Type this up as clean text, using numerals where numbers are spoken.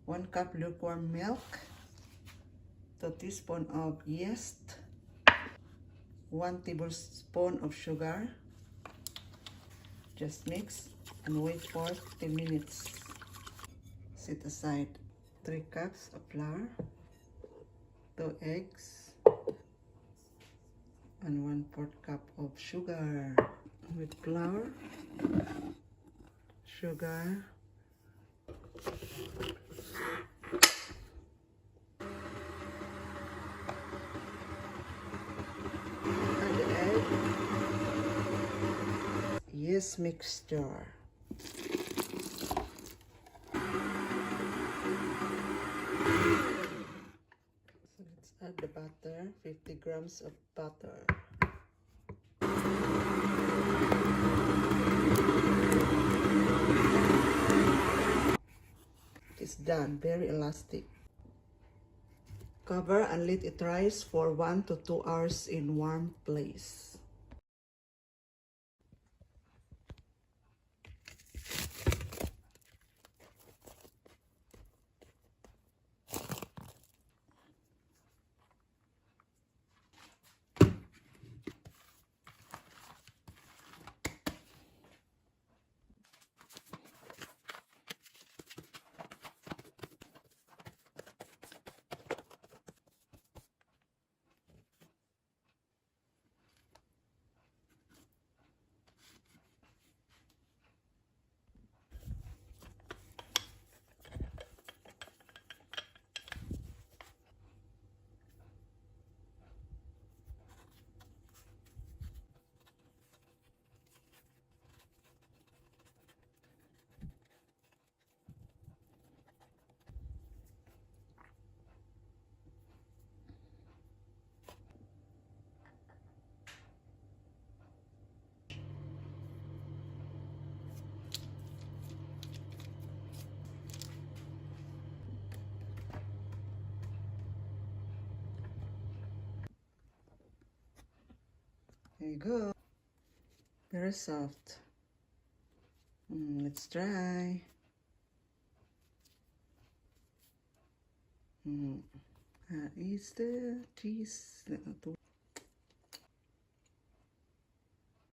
1 cup lukewarm milk, 2 teaspoons of yeast, 1 tablespoon of sugar. Just mix and wait for 10 minutes. Set aside. 3 cups of flour, 2 eggs, and 1/4 cup of sugar. With flour, sugar, and egg, yeast mixture. So let's add the butter, 50 grams of butter. It's done, very elastic. Cover and let it rise for 1 to 2 hours in warm place. There you go. Very soft. Let's try. Is the cheese?